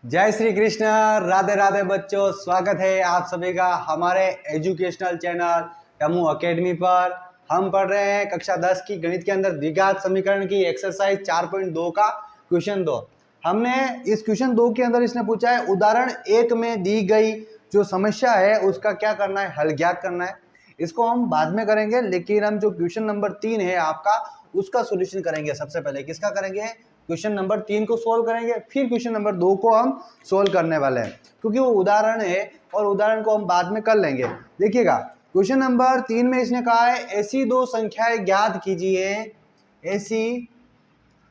जय श्री कृष्ण। राधे राधे बच्चों, स्वागत है आप सभी का हमारे एजुकेशनल चैनल टमू एकेडमी पर। हम पढ़ रहे हैं कक्षा 10 की गणित के अंदर द्विघात समीकरण की एक्सरसाइज 4.2 का क्वेश्चन 2। हमने इस क्वेश्चन 2 के अंदर इसने पूछा है उदाहरण 1 में दी गई जो समस्या है उसका क्या करना है, हल ज्ञात करना है। इसको हम बाद में करेंगे, लेकिन हम जो क्वेश्चन नंबर 3 है आपका उसका सोल्यूशन करेंगे। सबसे पहले किसका करेंगे? क्वेश्चन नंबर 3 को सोल्व करेंगे, फिर क्वेश्चन नंबर 2 को हम सोल्व करने वाले हैं, क्योंकि वो उदाहरण है और उदाहरण को हम बाद में कर लेंगे। देखिएगा, क्वेश्चन नंबर 3 में इसने कहा है ऐसी दो संख्याएं ज्ञात कीजिए, ऐसी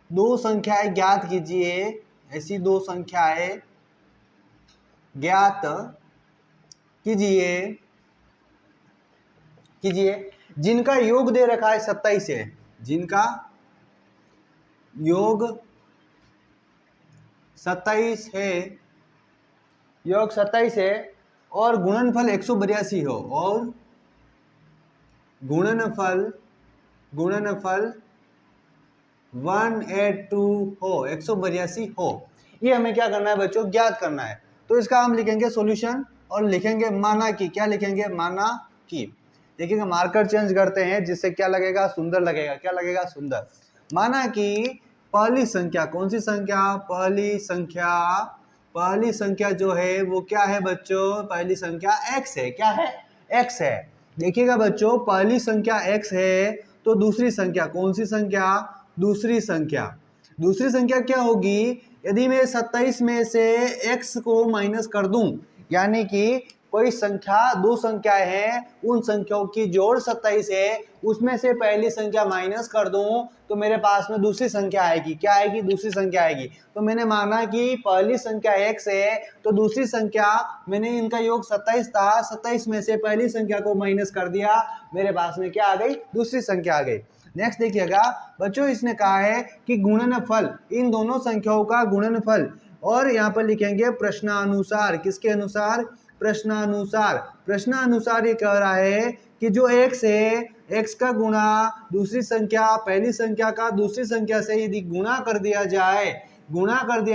दो संख्याएं ज्ञात कीजिए, ऐसी दो संख्याएं ज्ञात कीजिए जिनका योग दे रखा है 27 है, जिनका योग 27 है, योग 27 है और गुणनफल 182 हो, और गुणनफल 182 हो, 182 हो। ये हमें क्या करना है बच्चों? ज्ञात करना है। तो इसका हम लिखेंगे सॉल्यूशन और लिखेंगे माना कि। क्या लिखेंगे? माना कि। देखिएगा, मार्कर चेंज करते हैं जिससे क्या लगेगा? सुंदर लगेगा। क्या लगेगा? सुंदर। माना कि पहली संख्या, कौन सी संख्या? पहली संख्या जो है वो क्या है बच्चों? पहली संख्या x है। क्या है? x है। देखिएगा बच्चों, पहली संख्या x है तो दूसरी संख्या, कौन सी संख्या? दूसरी संख्या क्या होगी? यदि मैं 27 में से x को माइनस कर दूं, यानी कि कोई संख्या, दो संख्याएं हैं, उन संख्याओं की जोड़ 27 है, उसमें से पहली संख्या माइनस कर दूं तो मेरे पास में दूसरी संख्या आएगी। क्या आएगी? दूसरी संख्या आएगी। तो मैंने माना कि पहली संख्या x है तो दूसरी संख्या, मैंने इनका योग 27 था, 27 में से पहली संख्या को माइनस कर दिया, मेरे पास में क्या आ गई? दूसरी संख्या आ गई। नेक्स्ट देखिएगा बच्चों, इसने कहा है कि गुणनफल, इन दोनों संख्याओं का गुणनफल, और यहाँ पर लिखेंगे प्रश्नानुसार। किसके अनुसार? प्रश्नानुसार ये कह रहा है कि जो x है, x का गुणा दूसरी संख्या, पहली संख्या का दूसरी संख्या से यदि गुणा कर दिया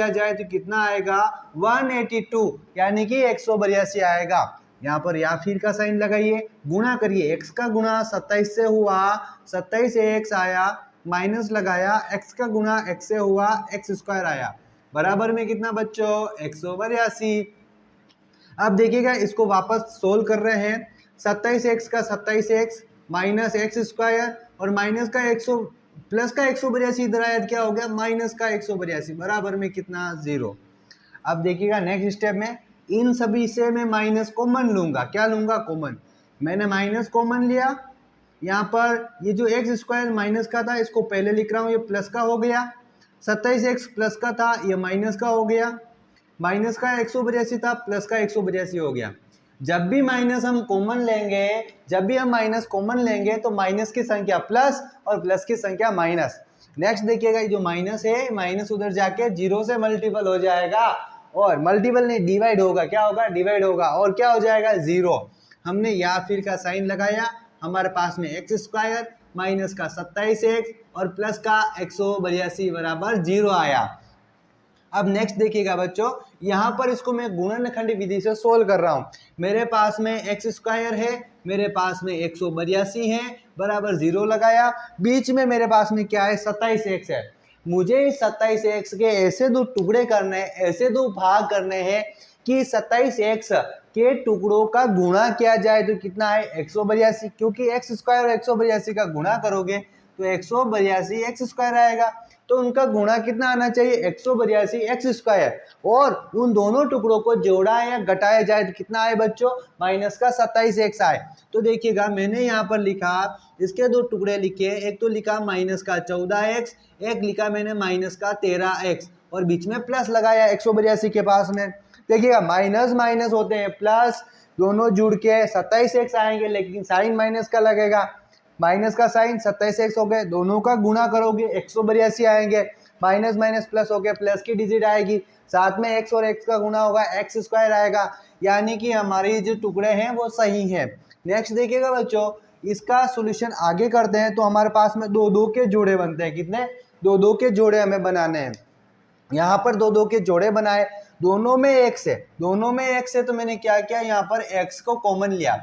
जाए तो कितना आएगा? 182, यानी कि 182 आएगा। यहाँ पर या फिर का साइन लगाइए, गुणा करिए। x का गुणा 27 से हुआ, 27 से x आया, माइनस लगाया, x का गुणा x से हुआ, x स्क्वायर आया, बराबर में कितना बच्चों? 182। अब देखिएगा, इसको वापस सोल्व कर रहे हैं। 27x का 27x माइनस एक्स स्क्वायर और माइनस का 100 प्लस का 182 इधर आया, क्या हो गया? माइनस का 182, बराबर में कितना? 0। अब देखिएगा नेक्स्ट स्टेप में, इन सभी से मैं माइनस कॉमन लूंगा। क्या लूंगा? कॉमन। मैंने माइनस कॉमन लिया, यहाँ पर ये जो एक्स स्क्वायर माइनस का था इसको पहले लिख रहा हूँ, ये प्लस का हो गया। 27x प्लस का था, ये माइनस का हो गया। माइनस का 182 था, प्लस का 182 हो गया। जब भी माइनस हम कॉमन लेंगे, तो माइनस की संख्या प्लस और प्लस की संख्या माइनस। नेक्स्ट देखिएगा, ये जो माइनस है, माइनस उधर जाके 0 से मल्टीपल हो जाएगा, और मल्टीपल नहीं, डिवाइड होगा। क्या होगा? डिवाइड होगा, और क्या हो जाएगा? 0। हमने या फिर का साइन लगाया, हमारे पास में एक्स स्क्वायर माइनस का 27x और प्लस का 182 बराबर 0 आया। अब नेक्स्ट देखिएगा बच्चों, यहाँ पर इसको मैं गुणनखंड विधि से सोल्व कर रहा हूँ। मेरे पास में एक्स स्क्वायर है, मेरे पास में 182 है, बराबर 0 लगाया, बीच में मेरे पास में क्या है? 27x है। मुझे इस 27x के ऐसे दो टुकड़े करने हैं, ऐसे दो भाग करने हैं कि 27x के टुकड़ों का गुणा किया जाए तो कितना है? 182, क्योंकि एक्स स्क्वायर और 182 का गुणा करोगे तो 182 एक्स स्क्वायर आएगा। तो उनका गुणा कितना आना चाहिए? 182 एक्स स्क्वायर, और उन दोनों टुकड़ों को जोड़ा या घटाया जाए तो कितना आए बच्चों? माइनस का 27x आए। तो देखिएगा, मैंने यहाँ पर लिखा, इसके दो टुकड़े लिखे, एक तो लिखा माइनस का 14x, एक लिखा मैंने माइनस का 13x, और बीच में प्लस लगाया 182 के पास में। देखिएगा, माइनस माइनस होते हैं प्लस, दोनों जुड़ के 27x आएंगे, लेकिन साइन माइनस का लगेगा। माइनस का साइन 27x हो गए, दोनों का गुणा करोगे 182 आएंगे, माइनस माइनस प्लस हो गया, प्लस की डिजिट आएगी, साथ में x और x का गुणा होगा, एक्स स्क्वायर आएगा, यानी कि हमारे जो टुकड़े हैं वो सही हैं। नेक्स्ट देखिएगा बच्चों, इसका सॉल्यूशन आगे करते हैं तो हमारे पास में दो दो के जोड़े बनते हैं। कितने? दो दो के जोड़े हमें बनाने हैं। यहाँ पर दो दो के जोड़े बनाए, दोनों में x है, दोनों में x है, तो मैंने क्या किया यहाँ पर x को कॉमन लिया।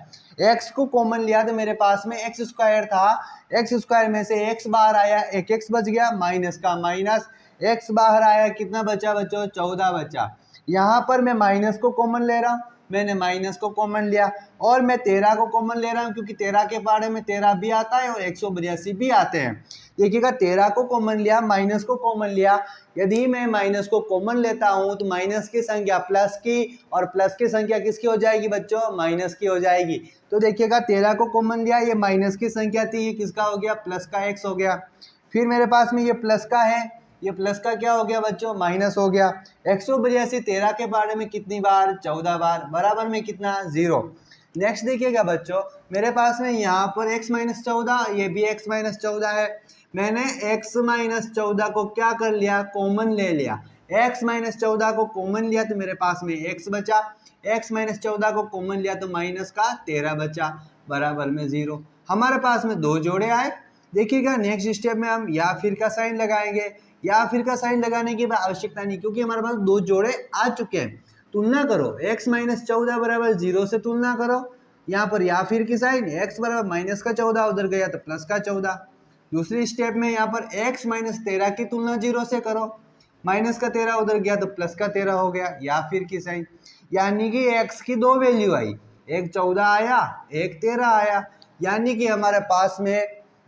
x को कॉमन लिया तो मेरे पास में x स्क्वायर था, x स्क्वायर में से x बाहर आया, एक x बच गया, माइनस का माइनस, x बाहर आया, कितना बचा बच्चों, 14 बचा। यहाँ पर मैं माइनस को कॉमन ले रहा हूँ, मैंने माइनस को कॉमन लिया, और मैं 13 को कॉमन ले रहा हूँ क्योंकि 13 के पाड़े में 13 भी आता है और 182 भी आते हैं। देखिएगा 13 को कॉमन लिया, माइनस को कॉमन लिया। यदि मैं माइनस को कॉमन लेता हूं तो माइनस की संख्या प्लस की, और प्लस की संख्या किसकी हो जाएगी बच्चों, माइनस की हो जाएगी। तो देखिएगा 13 को कॉमन लिया, ये माइनस की संख्या थी, ये किसका हो गया, प्लस का x हो गया। फिर मेरे पास में ये प्लस का है, ये प्लस का क्या हो गया बच्चों, माइनस हो गया। 182 13 के बारे में कितनी बार, 14 बार, बराबर में कितना, 0। नेक्स्ट देखिएगा बच्चों, मेरे पास में यहाँ पर x माइनस 14, ये भी x माइनस 14 है। मैंने x माइनस 14 को क्या कर लिया, कॉमन ले लिया। x माइनस 14 को कॉमन लिया तो मेरे पास में x बचा, x माइनस 14 को कॉमन लिया तो माइनस का 13 बचा, बराबर में 0। हमारे पास में दो जोड़े आए। देखिएगा नेक्स्ट स्टेप में हम या फिर का साइन लगाएंगे। या फिर का साइन लगाने की आवश्यकता नहीं, क्योंकि हमारे पास दो जोड़े आ चुके हैं। तुलना करो, x माइनस 14 बराबर 0 से तुलना करो। यहाँ पर या फिर की साइन, x बराबर माइनस का 14 उधर गया तो प्लस का 14। दूसरी स्टेप में यहाँ पर x माइनस 13 की तुलना 0 से करो, माइनस का 13 उधर गया तो प्लस का 13 हो गया, या फिर की साइन। यानी कि x की दो वैल्यू आई, एक 14 आया, एक 13 आया। यानी कि हमारे पास में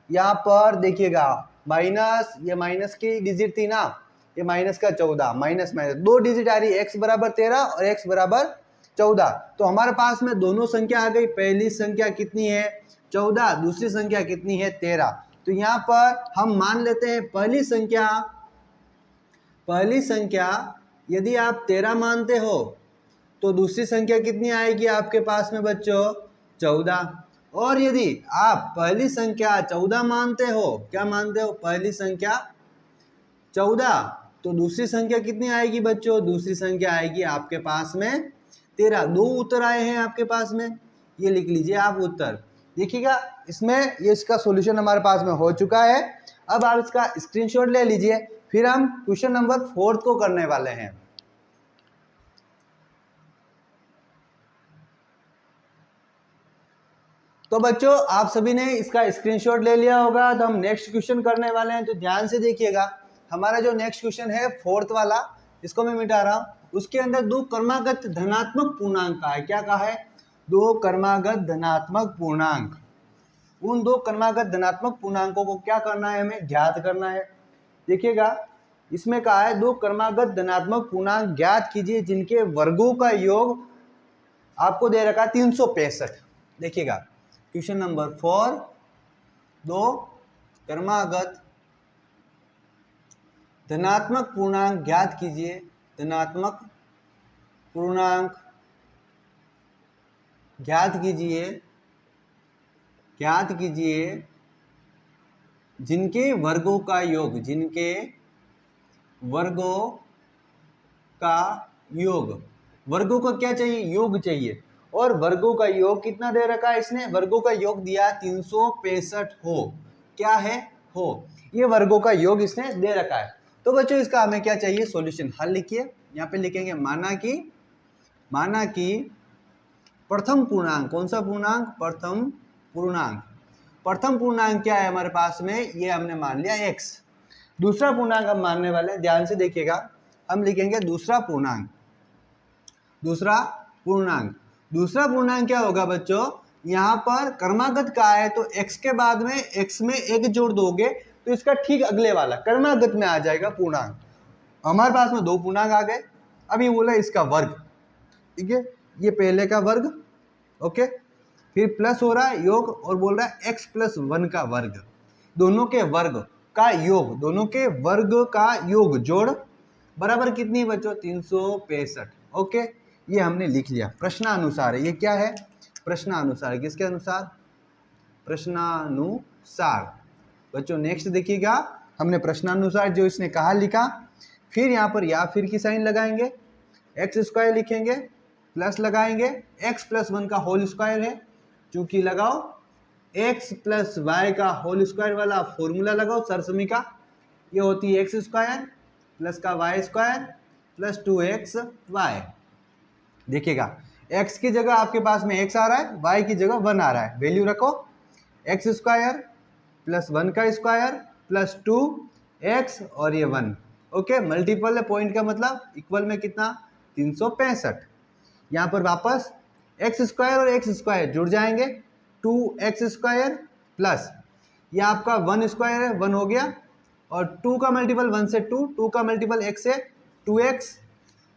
यहाँ पर देखिएगा माइनस, ये माइनस की डिजिट थी ना, ये माइनस का 14, माइनस माइनस दो डिजिट आ रही, x बराबर 13 और x बराबर 14। तो हमारे पास में दोनों संख्या आ गई। पहली संख्या कितनी है, 14, दूसरी संख्या कितनी है, 13। तो यहाँ पर हम मान लेते हैं पहली संख्या यदि आप 13 मानते हो तो दूसरी संख्या कितनी आएगी आपके पास में बच्चों, 14। और यदि आप पहली संख्या 14 मानते हो, क्या मानते हो, पहली संख्या 14, तो दूसरी संख्या कितनी आएगी बच्चों, दूसरी संख्या आएगी आपके पास में 13। दो उत्तर आए हैं आपके पास में, ये लिख लीजिए आप उत्तर। देखिएगा इसमें ये इसका सॉल्यूशन हमारे पास में हो चुका है। अब आप इसका स्क्रीनशॉट ले लीजिए, फिर हम क्वेश्चन नंबर 4 को करने वाले हैं। तो बच्चों आप सभी ने इसका स्क्रीनशॉट ले लिया होगा, तो हम नेक्स्ट क्वेश्चन करने वाले हैं। तो ध्यान से देखिएगा, हमारा जो नेक्स्ट क्वेश्चन है 4th वाला, इसको मैं मिटा रहा हूँ। उसके अंदर दो क्रमागत धनात्मक पूर्णांक का है, क्या कहा है, दो क्रमागत धनात्मक पूर्णांक। उन दो क्रमागत धनात्मक पूर्णांकों को क्या करना है, हमें ज्ञात करना है। देखिएगा इसमें कहा है दो क्रमागत धनात्मक पूर्णांक ज्ञात कीजिए जिनके वर्गों का योग आपको दे रखा 365। देखिएगा क्वेश्चन नंबर 4, दो क्रमागत धनात्मक पूर्णांक ज्ञात कीजिए, धनात्मक पूर्णांक ज्ञात कीजिए जिनके वर्गों का योग, वर्गों का क्या चाहिए, योग चाहिए। और वर्गों का योग कितना दे रखा है इसने, वर्गों का योग दिया 365 हो, क्या है, हो। ये वर्गों का योग इसने दे रखा है। तो बच्चों इसका हमें क्या चाहिए, सॉल्यूशन। हल लिखिए, यहाँ पे लिखेंगे माना कि प्रथम पूर्णांक, कौन सा पूर्णांक, प्रथम पूर्णांक क्या है हमारे पास में, ये हमने मान लिया x। दूसरा पूर्णांक हम मानने वाले हैं, ध्यान से देखिएगा, हम लिखेंगे दूसरा पूर्णांक क्या होगा बच्चों, यहाँ पर क्रमागत का है तो x के बाद में x में एक जोड़ दोगे तो इसका ठीक अगले वाला क्रमागत में आ जाएगा पूर्णांक। हमारे पास में दो पूर्णांक आ गए। अभी बोला इसका वर्ग, ठीक है, ये पहले का वर्ग, ओके, फिर प्लस हो रहा है योग, और बोल रहा है x + 1 का वर्ग, दोनों के वर्ग का योग जोड़ बराबर कितनी बच्चों, 365। ओके, ये हमने लिख लिया, प्रश्नानुसार है। ये क्या है, प्रश्नानुसार, किसके अनुसार, प्रश्नानुसार। बच्चों नेक्स्ट देखिएगा, हमने प्रश्नानुसार जो इसने कहा लिखा, फिर यहाँ पर या फिर की साइन लगाएंगे, x² लिखेंगे, प्लस लगाएंगे, x + 1 का होल स्क्वायर है, चूंकि लगाओ x + y का होल स्क्वायर वाला फॉर्मूला लगाओ सरसमी का, ये होती है x² प्लस का y² प्लस 2xy। देखिएगा x की जगह आपके पास में x आ रहा है, y की जगह 1 आ रहा है, वैल्यू रखो x स्क्वायर प्लस 1 का स्क्वायर प्लस 2x और ये 1। ओके, मल्टीपल है पॉइंट का मतलब इक्वल में कितना 365। यहाँ पर वापस एक्स स्क्वायर और एक्स स्क्वायर जुड़ जाएंगे, 2x स्क्वायर प्लस ये आपका 1 स्क्वायर है, 1 हो गया, और 2 का मल्टीपल 1 से 2 का मल्टीपल x से 2x,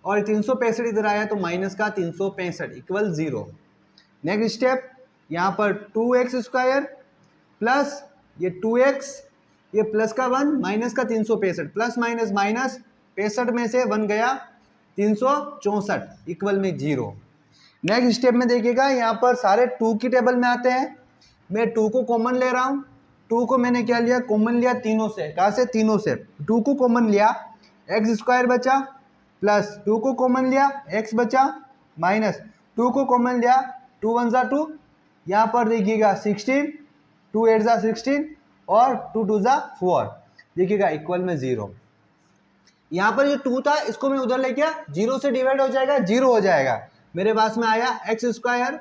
और 365 इधर आया तो माइनस का 365 इक्वल 0। नेक्स्ट स्टेप, यहाँ पर 2x स्क्वायर प्लस ये 2x, ये प्लस का 1 माइनस का 365, प्लस माइनस माइनस 65 में से 1 गया 364 इक्वल में 0। नेक्स्ट स्टेप में देखिएगा यहाँ पर सारे 2 की टेबल में आते हैं, मैं 2 को कॉमन ले रहा हूँ, 2 को मैंने क्या लिया कॉमन लिया तीनों से, कहाँ से तीनों से, 2 को कॉमन लिया एक्स स्क्वायर बचा, प्लस 2 को कॉमन लिया x बचा, माइनस 2 को कॉमन लिया 2 1 जा 2, यहाँ पर देखिएगा 16, 2 8 जा 16 और 2 2 जा 4, देखिएगा इक्वल में 0। यहाँ पर जो 2 था इसको मैं उधर लेके 0 से डिवाइड हो जाएगा, 0 हो जाएगा, मेरे पास में आया एक्स स्क्वायर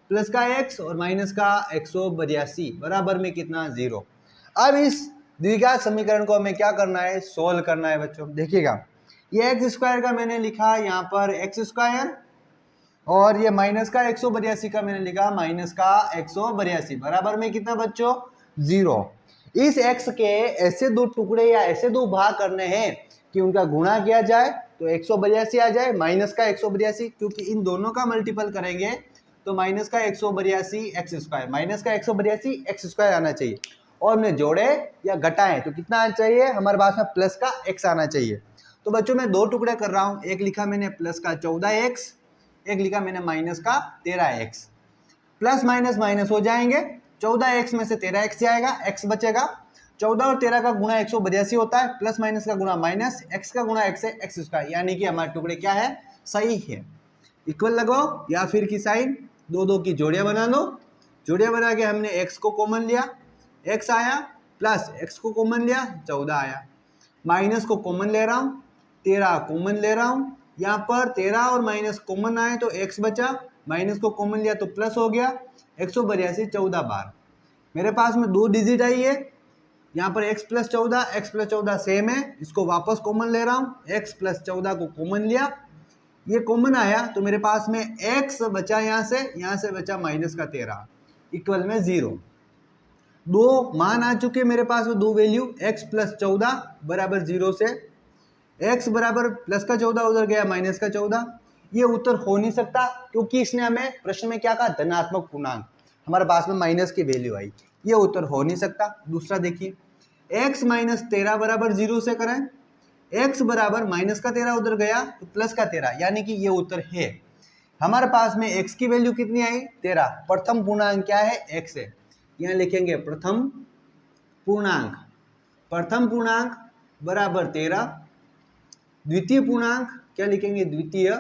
प्लस का x और माइनस का 182 बराबर में कितना 0। अब इस द्विघात समीकरण को हमें क्या करना है, सोल्व करना है बच्चों। देखिएगा ये एक्स स्क्वायर का मैंने लिखा यहाँ पर एक्स स्क्वायर, और ये माइनस का 182 का मैंने लिखा माइनस का 182 बराबर में कितना बच्चों 0। इस x के ऐसे दो टुकड़े या ऐसे दो भाग करने हैं कि उनका गुणा किया जाए तो 182 आ जाए, माइनस का 182, क्योंकि इन दोनों का मल्टीपल करेंगे तो माइनस का 182 एक्स स्क्वायर, माइनस का 182 एक्स स्क्वायर आना चाहिए, और हमने जोड़े या घटाएं तो कितना आना चाहिए, हमारे पास में प्लस का x आना चाहिए। तो बच्चों मैं 2 टुकड़े कर रहा हूं, एक लिखा मैंने प्लस का 14x, एक लिखा मैंने माइनस का 13x, प्लस माइनस माइनस हो जाएंगे, 14x में से 13x जाएगा, x बचेगा, 14 और 13 का गुणा 182 होता है, प्लस माइनस का गुणा माइनस, x का गुणा x है एक्स स्क्वायर, यानी कि हमारे टुकड़े क्या है सही है। इक्वल लगाओ या फिर की साइन, दो दो की जोड़ियां बना लो, जोड़ियां बना के हमने x को कॉमन लिया, x आया, प्लस x को कॉमन लिया 14 आया, माइनस को कॉमन ले रहा हूँ 13 कॉमन ले रहा हूँ, यहाँ पर 13 और माइनस कॉमन आए तो x बचा, माइनस को कॉमन लिया तो प्लस हो गया 182 14 बार, मेरे पास में 2 डिजिट आई है, यहाँ पर x प्लस 14 सेम है, इसको वापस कॉमन ले रहा हूँ, x प्लस 14 को कॉमन लिया, ये कॉमन आया तो मेरे पास में x बचा, यहाँ से बचा माइनस का 13 इक्वल में 0। 2 मान आ चुके मेरे पास में, 2 वैल्यू, x प्लस 14 बराबर 0 से x बराबर प्लस का 14 उधर गया माइनस का 14, ये उत्तर हो नहीं सकता क्योंकि इसने हमें प्रश्न में क्या कहा धनात्मक पूर्णांक, हमारे पास में माइनस की वैल्यू आई, ये उत्तर हो नहीं सकता। दूसरा देखिए x माइनस 13 बराबर 0 से करें, x बराबर माइनस का 13 उधर गया तो प्लस का 13, यानी कि ये उत्तर है। हमारे पास में x की वैल्यू कितनी आई 13, प्रथम पूर्णांक क्या है x है, यहाँ लिखेंगे प्रथम पूर्णांक, प्रथम पूर्णांक बराबर 13, द्वितीय पूर्णांक क्या लिखेंगे द्वितीय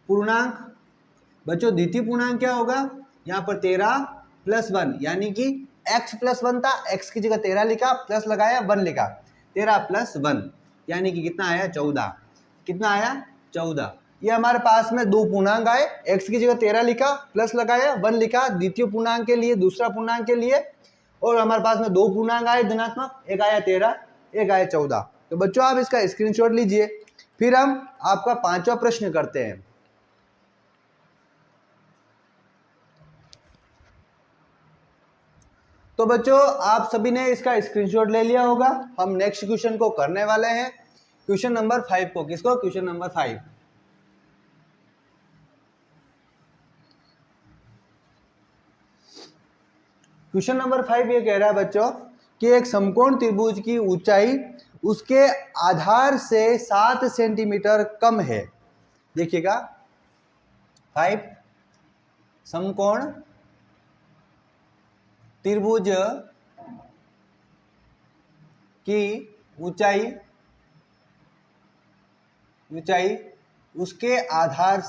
पूर्णांक, बच्चों द्वितीय पूर्णांक क्या होगा, यहाँ पर 13 प्लस 1, यानी कि x प्लस 1 था, x की जगह 13 लिखा, प्लस लगाया 1 लिखा, 13 प्लस 1 यानी कि कितना आया 14, कितना आया 14। ये हमारे पास में 2 पूर्णांक आए, x की जगह 13 लिखा, प्लस लगाया 1 लिखा द्वितीय पूर्णांक के लिए, दूसरा पूर्णांक के लिए, और हमारे पास में 2 पूर्णांक आए धनात्मक, एक आया 13 एक आया 14। तो बच्चों आप इसका स्क्रीनशॉट लीजिए, फिर हम आपका 5वां प्रश्न करते हैं। तो बच्चों आप सभी ने इसका स्क्रीनशॉट ले लिया होगा, हम नेक्स्ट क्वेश्चन को करने वाले हैं, क्वेश्चन नंबर 5 को, किसको क्वेश्चन नंबर 5। क्वेश्चन नंबर 5 ये कह रहा है बच्चों कि एक समकोण त्रिभुज की ऊंचाई उसके आधार से 7 सेंटीमीटर कम है। देखिएगा 5 समकोण त्रिभुज की ऊंचाई उसके आधार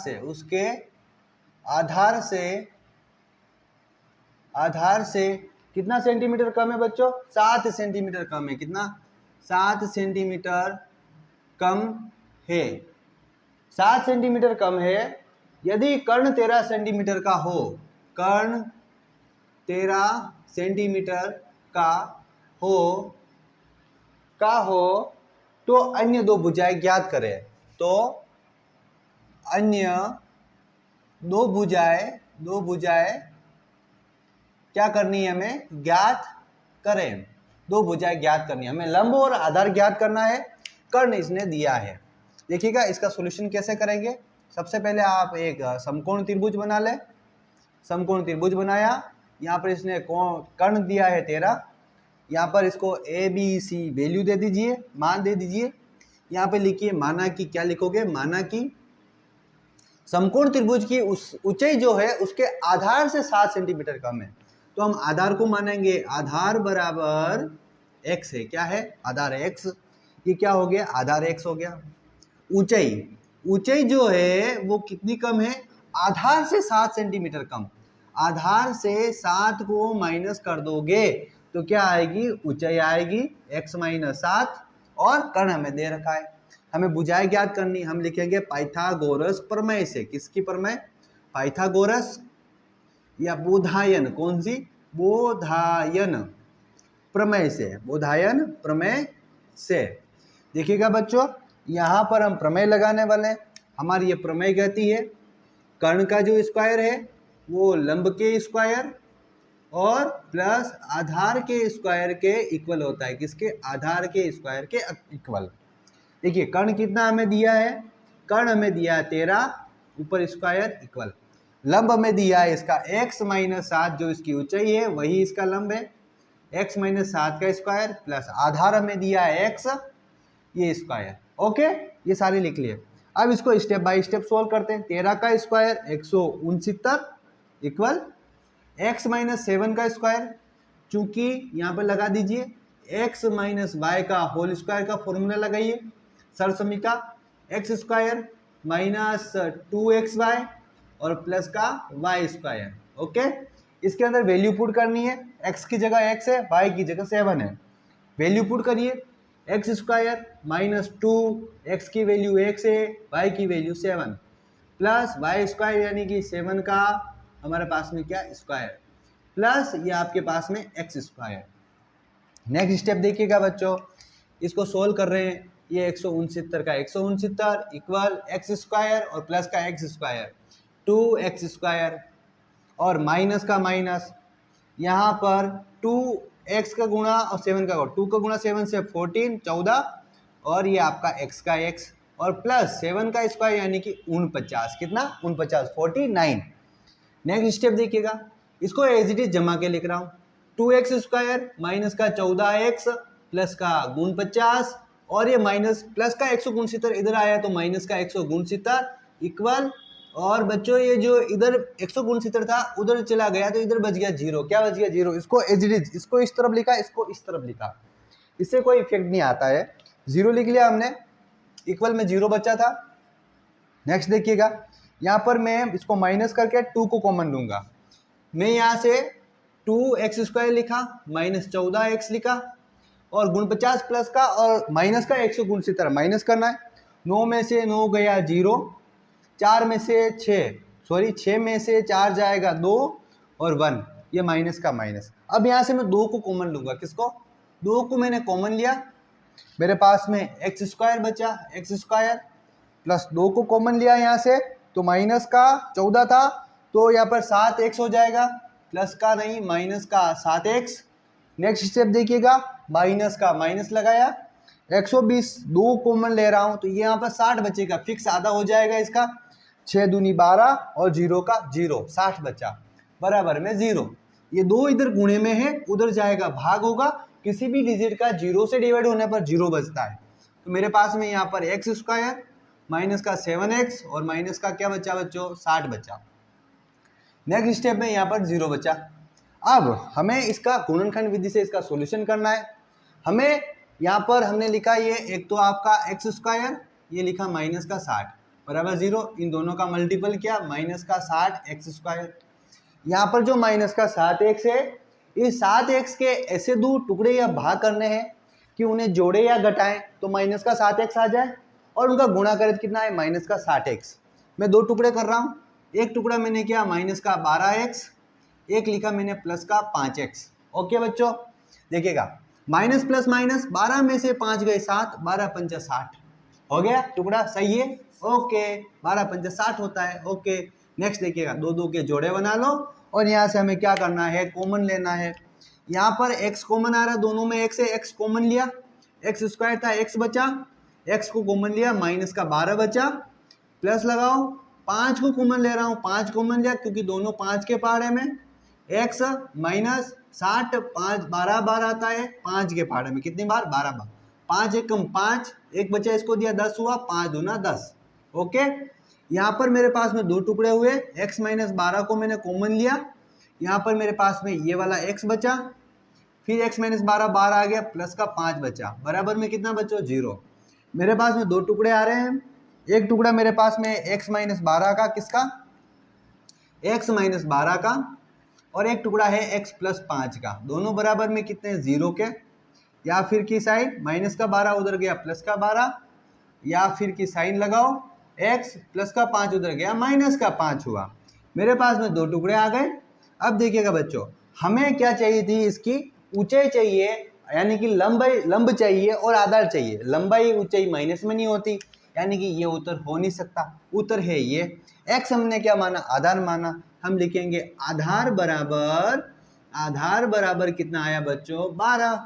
से कितना सेंटीमीटर कम है बच्चों, 7 सेंटीमीटर कम है, कितना 7 सेंटीमीटर कम है। 7 सेंटीमीटर कम है, यदि कर्ण 13 सेंटीमीटर का हो, कर्ण 13 सेंटीमीटर का हो तो अन्य दो भुजाएं ज्ञात करें। तो अन्य दो भुजाएं क्या करनी है हमें, ज्ञात करें। दो भुजाएं ज्ञात करनी है हमें, लंब और आधार ज्ञात करना है, कर्ण इसने दिया है। देखिएगा इसका सॉल्यूशन कैसे करेंगे। सबसे पहले आप एक समकोण त्रिभुज बना ले। समकोण त्रिभुज बनाया, यहाँ पर इसने कर्ण दिया है 13, यहाँ पर इसको ए बी सी वैल्यू दे दीजिए, मान दे दीजिए। यहाँ पे लिखिए, माना कि क्या लिखोगे, माना कि समकोण त्रिभुज की ऊंचाई जो है उसके आधार से 7 सेंटीमीटर कम है। तो हम आधार को मानेंगे, आधार बराबर x है। क्या है, आधार x। ये क्या हो गया, आधार x हो गया। ऊंचाई जो है वो कितनी कम है, आधार से 7 सेंटीमीटर कम। आधार से 7 को माइनस कर दोगे तो क्या आएगी, ऊंचाई आएगी x माइनस 7, और कर्ण हमें दे रखा है। हमें भुजाएं ज्ञात करनी, हम लिखेंगे पाइथागोरस प्रमेय से। किसकी प्रमेय, पाइथागोरस या बोधायन, कौन सी, बोधायन प्रमेय से, बोधायन प्रमेय से। देखिएगा बच्चों, यहाँ पर हम प्रमेय लगाने वाले हैं। हमारी ये प्रमेय कहती है कर्ण का जो स्क्वायर है वो लंब के स्क्वायर और प्लस आधार के स्क्वायर के इक्वल होता है। किसके, आधार के स्क्वायर के इक्वल। देखिए कर्ण कितना हमें दिया है, कर्ण हमें दिया है 13, ऊपर स्क्वायर इक्वल। लंब हमें दिया है इसका x माइनस 7, जो इसकी ऊंचाई है वही इसका लंब है, x माइनस 7 का स्क्वायर प्लस आधार हमें दिया है x, ये स्क्वायर। ओके, ये सारे लिख लिए। अब इसको स्टेप बाय स्टेप सोल्व करते हैं। 13 का स्क्वायर 169 इक्वल x माइनस 7 का स्क्वायर, चूंकि यहाँ पर लगा दीजिए x माइनस वाई का होल स्क्वायर का फॉर्मूला लगाइए, सरसमीका x स्क्वायर माइनस 2xy और प्लस का y स्क्वायर। ओके, इसके अंदर वैल्यू पुट करनी है, x की जगह x है, y की जगह 7 है। वैल्यू पुट करिए, एक्स स्क्वायर माइनस 2, एक्स की वैल्यू x है, y की वैल्यू 7 प्लस वाई स्क्वायर यानी कि 7 का हमारे पास में क्या, स्क्वायर, प्लस ये आपके पास में एक्स स्क्वायर। नेक्स्ट स्टेप देखिएगा बच्चों, इसको सोल्व कर रहे हैं। ये 169 का 169 इक्वल एक्स स्क्वायर और प्लस का एक्स स्क्वायर 2x स्क्वायर और माइनस का माइनस, यहाँ पर 2x का गुणा और 7 का गुणा, 2 का गुणा 7 से 14 14 और ये आपका x का x और प्लस 7 का स्क्वायर यानी कि 49, कितना 49 49। नेक्स्ट स्टेप देखिएगा, इसको एज इट इज जमा के लिख रहा हूँ, 2x स्क्वायर माइनस का 14x प्लस का गुण 50 और ये माइनस प्लस का 169 इधर आया तो माइनस का 169 इक्वल, और बच्चों ये जो इधर 169 था उधर चला गया तो इधर बच गया 0। क्या बच गया, 0। इसको एज इट इज, इसको इस तरफ लिखा, इसको इस तरफ लिखा, इससे कोई इफेक्ट नहीं आता है। 0 लिख लिया हमने, इक्वल में 0 बचा था। नेक्स्ट देखिएगा, यहाँ पर मैं इसको माइनस करके 2 को कॉमन लूंगा। मैं यहाँ से 2x स्क्वायर लिखा माइनस 14x लिखा और गुण 50 प्लस का और माइनस का 169 माइनस करना है। 9 में से 9 गया 0, 4 में से 6 में से 4 जाएगा 2 और 1, ये माइनस का माइनस। अब यहाँ से मैं 2 को कॉमन लूंगा, किसको, 2 को मैंने कॉमन लिया, मेरे पास में एक्स स्क्वायर बचा, एक्स स्क्वायर प्लस 2 को कॉमन लिया यहाँ से तो माइनस का 14 था तो यहाँ पर 7x हो जाएगा, प्लस का नहीं माइनस का 7x। नेक्स्ट स्टेप देखिएगा, माइनस का माइनस लगाया, 120 2 कॉमन ले रहा हूँ तो ये यहाँ पर 60 बचेगा, फिक्स आधा हो जाएगा इसका, 6 दूनी 12 और 0 का 0, 60 बचा बराबर में 0। ये 2 इधर गुणे में है, उधर जाएगा भाग होगा, किसी भी डिजिट का 0 से डिवाइड होने पर 0 बचता है। तो मेरे पास में यहाँ पर एक्स स्क्वायर माइनस का 7x और माइनस का क्या बचा बच्चों, 60 बचा। नेक्स्ट स्टेप में यहाँ पर 0 बचा। अब हमें इसका गुणनखंड विधि से इसका सॉल्यूशन करना है। हमें यहाँ पर हमने लिखा ये एक तो आपका एक्स स्क्वायर, ये लिखा माइनस का 60 बराबर 0, इन दोनों का मल्टीपल किया माइनस का 60 एक्स स्क्वायर। यहाँ पर जो माइनस का 7x है, इस 7x के ऐसे दो टुकड़े या भाग करने हैं कि उन्हें जोड़े या घटाएं तो माइनस का 7x आ जाए, और उनका गुणा करें तो कितना है माइनस का 60x। मैं दो टुकड़े कर रहा हूँ, एक टुकड़ा मैंने किया माइनस का 12x, एक लिखा मैंने प्लस का 5x। ओके बच्चों, देखिएगा माइनस प्लस माइनस 12 में से 5 गए 7, 12 पंचा 60 हो गया टुकड़ा, सही है। ओके 12 पंचा 60 होता है। ओके नेक्स्ट देखिएगा, दो दो के जोड़े बना लो और यहाँ से हमें क्या करना है, कॉमन लेना है। यहाँ पर x कॉमन आ रहा है, दोनों में x है, x कॉमन लिया, x स्क्वायर था x बचा, x को कॉमन लिया माइनस का 12 बचा, प्लस लगाओ 5 को कॉमन ले रहा हूँ, 5 कॉमन लिया क्योंकि दोनों 5 के पहाड़े में, x माइनस 60 5 12 बार आता है, 5 के पहाड़े में कितनी बार 12 बार, 5 एक कम 5, एक बचा इसको दिया 10 हुआ, 5 दूना 10। ओके यहाँ पर मेरे पास में दो टुकड़े हुए, x माइनस 12 को मैंने कॉमन लिया, यहाँ पर मेरे पास में ये वाला x बचा, फिर x माइनस 12 बार आ गया, प्लस का 5 बचा, बराबर में कितना बचो 0। मेरे पास में दो टुकड़े आ रहे हैं, एक टुकड़ा मेरे पास में x माइनस 12 का, किसका x माइनस 12 का, और एक टुकड़ा है x प्लस 5 का, दोनों बराबर में कितने 0 के, या फिर की साइन माइनस का 12 उधर गया प्लस का 12, या फिर की साइन लगाओ x प्लस का 5 उधर गया माइनस का 5 हुआ। मेरे पास में दो टुकड़े आ गए। अब देखिएगा बच्चों, हमें क्या चाहिए थी, इसकी ऊंचाई चाहिए, यानी कि लंब चाहिए और आधार चाहिए। लंबाई ऊंचाई माइनस में नहीं होती, यानी कि ये उत्तर हो नहीं सकता। उत्तर है ये, x हमने क्या माना, आधार माना, हम लिखेंगे आधार बराबर कितना आया बच्चों 12,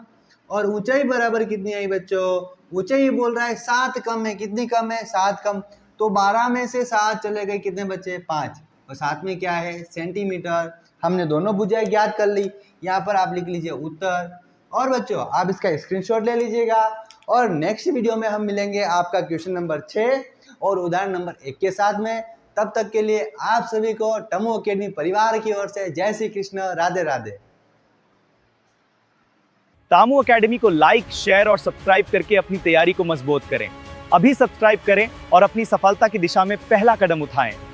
और ऊंचाई बराबर कितनी आई बच्चों, ऊंचाई बोल रहा है 7 कम है, कितनी कम है 7 कम, तो 12 में से 7 चले गए, कितने बचे 5, और साथ में क्या है सेंटीमीटर। हमने दोनों भुजाएं ज्ञात कर ली, यहाँ पर आप लिख लीजिए उत्तर। और बच्चों आप इसका स्क्रीनशॉट ले लीजिएगा, और नेक्स्ट वीडियो में हम मिलेंगे आपका क्वेश्चन नंबर 6 और उदाहरण नंबर 1 के साथ में। तब तक के लिए आप सभी को टमो अकेडमी परिवार की ओर से जय श्री कृष्ण, राधे राधे। तामू एकेडमी को लाइक, शेयर और सब्सक्राइब करके अपनी तैयारी को मजबूत करें। अभी सब्सक्राइब करें और अपनी सफलता की दिशा में पहला कदम उठाएं।